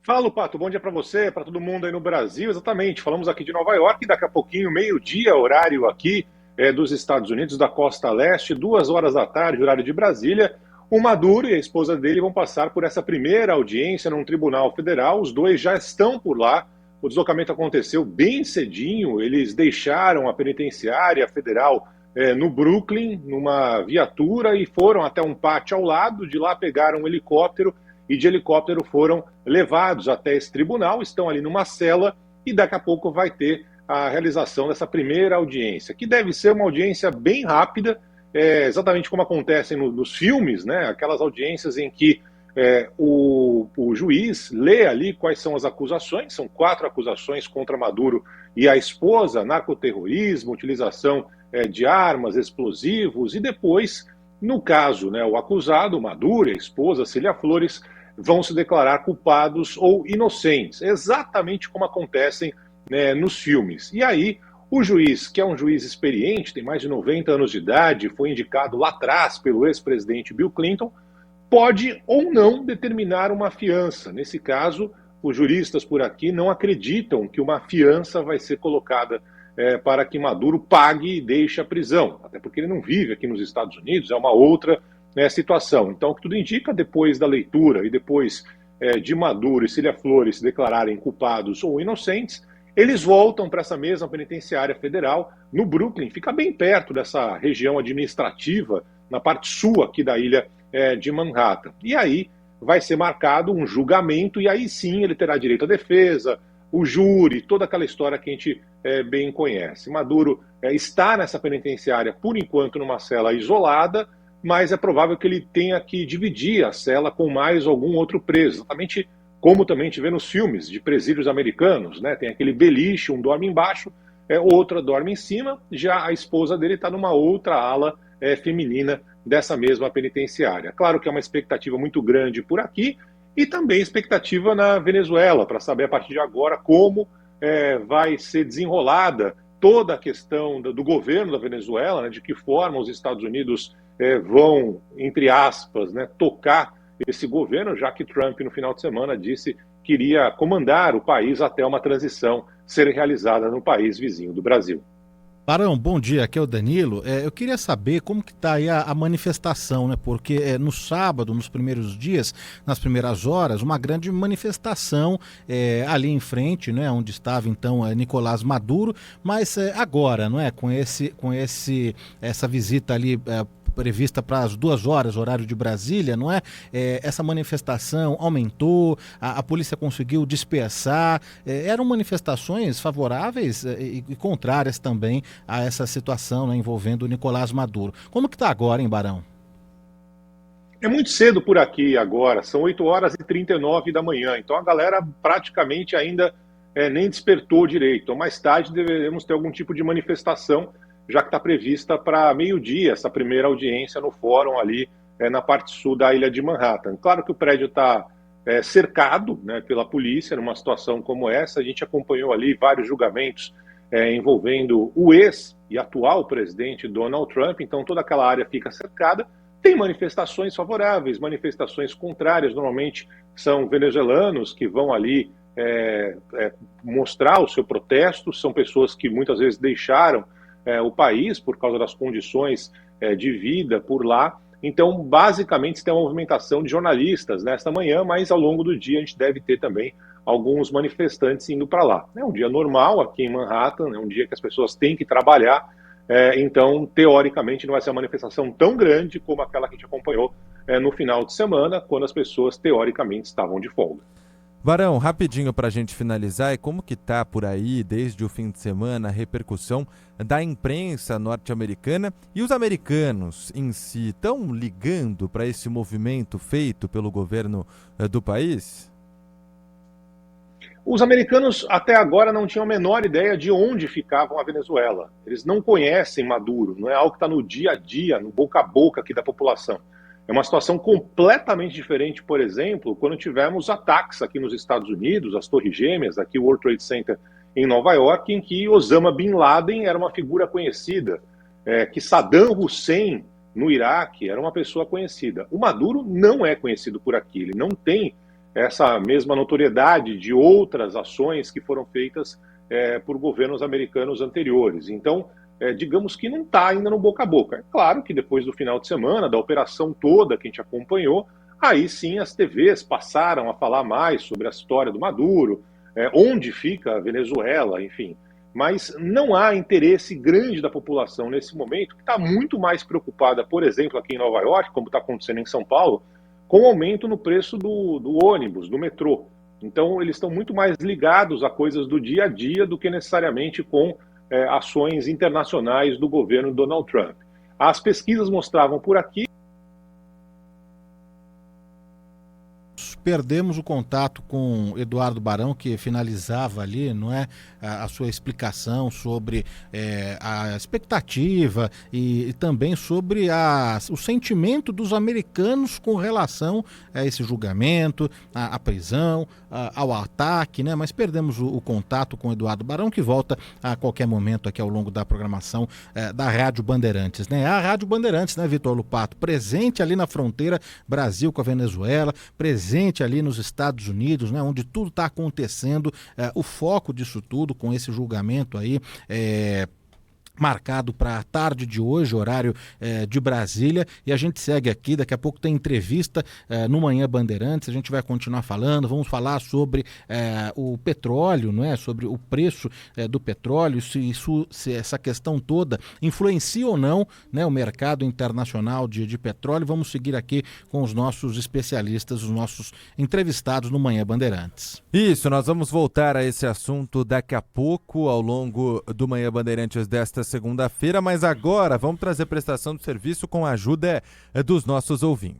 Fala, Pato, bom dia para você, para todo mundo aí no Brasil. Exatamente, falamos aqui de Nova York, daqui a pouquinho, meio-dia, horário aqui dos Estados Unidos, da costa leste, 2 horas da tarde, horário de Brasília. O Maduro e a esposa dele vão passar por essa primeira audiência num tribunal federal. Os dois já estão por lá. O deslocamento aconteceu bem cedinho. Eles deixaram a penitenciária federal no Brooklyn, numa viatura, e foram até um pátio ao lado. De lá pegaram um helicóptero e de helicóptero foram levados até esse tribunal, estão ali numa cela e daqui a pouco vai ter a realização dessa primeira audiência, que deve ser uma audiência bem rápida, exatamente como acontece nos filmes, né? Aquelas audiências em que o juiz lê ali quais são as acusações, são 4 acusações contra Maduro e a esposa: narcoterrorismo, utilização de armas, explosivos, e depois, no caso, né, o acusado, Maduro, e a esposa, Cília Flores, vão se declarar culpados ou inocentes, exatamente como acontecem, né, nos filmes. E aí, o juiz, que é um juiz experiente, tem mais de 90 anos de idade, foi indicado lá atrás pelo ex-presidente Bill Clinton, pode ou não determinar uma fiança. Nesse caso, os juristas por aqui não acreditam que uma fiança vai ser colocada para que Maduro pague e deixe a prisão, até porque ele não vive aqui nos Estados Unidos, é uma outra situação. Então, o que tudo indica, depois da leitura e depois de Maduro e Cília Flores se declararem culpados ou inocentes, eles voltam para essa mesma penitenciária federal no Brooklyn, fica bem perto dessa região administrativa, na parte sul aqui da ilha de Manhattan. E aí vai ser marcado um julgamento, e aí sim ele terá direito à defesa, o júri, toda aquela história que a gente bem conhece. Maduro está nessa penitenciária, por enquanto, numa cela isolada, mas é provável que ele tenha que dividir a cela com mais algum outro preso, exatamente como também a gente vê nos filmes de presídios americanos, né? Tem aquele beliche, um dorme embaixo, outra dorme em cima, já a esposa dele está numa outra ala feminina dessa mesma penitenciária. Claro que é uma expectativa muito grande por aqui, e também expectativa na Venezuela, para saber a partir de agora como vai ser desenrolada toda a questão do governo da Venezuela, né, de que forma os Estados Unidos vão, entre aspas, né, tocar esse governo, já que Trump, no final de semana, disse que iria comandar o país até uma transição ser realizada no país vizinho do Brasil. Barão, bom dia, aqui é o Danilo. Eu queria saber como que está aí a manifestação, né? Porque no sábado, nos primeiros dias, nas primeiras horas, uma grande manifestação ali em frente, né? Onde estava então Nicolás Maduro, mas agora, não é? Com essa visita ali prevista para as 2 horas, horário de Brasília, não é? Essa manifestação aumentou, a polícia conseguiu dispersar, eram manifestações favoráveis e contrárias também a essa situação, né, envolvendo o Nicolás Maduro. Como que está agora, hein, Barão? É muito cedo por aqui agora, são 8h39 da manhã, então a galera praticamente ainda nem despertou direito. Então, mais tarde deveremos ter algum tipo de manifestação, já que está prevista para meio-dia essa primeira audiência no fórum ali na parte sul da ilha de Manhattan. Claro que o prédio está cercado, né, pela polícia numa situação como essa. A gente acompanhou ali vários julgamentos envolvendo o ex e atual presidente Donald Trump, então toda aquela área fica cercada. Tem manifestações favoráveis, manifestações contrárias, normalmente são venezuelanos que vão ali mostrar o seu protesto, são pessoas que muitas vezes deixaram o país por causa das condições de vida por lá. Então, basicamente, tem uma movimentação de jornalistas nesta manhã, mas ao longo do dia a gente deve ter também alguns manifestantes indo para lá. É um dia normal aqui em Manhattan, é um dia que as pessoas têm que trabalhar, então, teoricamente, não vai ser uma manifestação tão grande como aquela que a gente acompanhou no final de semana, quando as pessoas, teoricamente, estavam de folga. Varão, rapidinho para a gente finalizar, e como que tá por aí, desde o fim de semana, a repercussão da imprensa norte-americana e os americanos em si estão ligando para esse movimento feito pelo governo do país? Os americanos até agora não tinham a menor ideia de onde ficavam a Venezuela. Eles não conhecem Maduro, não é algo que está no dia a dia, no boca a boca aqui da população. É uma situação completamente diferente, por exemplo, quando tivemos ataques aqui nos Estados Unidos, as Torres Gêmeas, aqui o World Trade Center em Nova York, em que Osama Bin Laden era uma figura conhecida, que Saddam Hussein no Iraque era uma pessoa conhecida. O Maduro não é conhecido por aqui, ele não tem essa mesma notoriedade de outras ações que foram feitas por governos americanos anteriores. Então, digamos que não está ainda no boca a boca. É claro que depois do final de semana, da operação toda que a gente acompanhou, aí sim as TVs passaram a falar mais sobre a história do Maduro, onde fica a Venezuela, enfim. Mas não há interesse grande da população nesse momento, que está muito mais preocupada, por exemplo, aqui em Nova York, como está acontecendo em São Paulo, com o aumento no preço do ônibus, do metrô. Então, eles estão muito mais ligados a coisas do dia a dia do que necessariamente com ações internacionais do governo Donald Trump. As pesquisas mostravam por aqui. Perdemos o contato com Eduardo Barão, que finalizava ali, não é, a sua explicação sobre a expectativa e também sobre o sentimento dos americanos com relação a esse julgamento, à prisão, ao ataque, né? Mas perdemos o contato com Eduardo Barão, que volta a qualquer momento aqui ao longo da programação da Rádio Bandeirantes, né? A Rádio Bandeirantes, né, Vitor Lupato, presente ali na fronteira Brasil com a Venezuela, presente ali nos Estados Unidos, né, onde tudo está acontecendo, o foco disso tudo com esse julgamento aí marcado para a tarde de hoje, horário de Brasília, e a gente segue aqui, daqui a pouco tem entrevista no Manhã Bandeirantes, a gente vai continuar falando, vamos falar sobre o petróleo, não é? Sobre o preço do petróleo, se essa questão toda influencia ou não, né, o mercado internacional de petróleo. Vamos seguir aqui com os nossos especialistas, os nossos entrevistados no Manhã Bandeirantes. Isso, nós vamos voltar a esse assunto daqui a pouco, ao longo do Manhã Bandeirantes desta segunda-feira, mas agora vamos trazer prestação de serviço com a ajuda dos nossos ouvintes.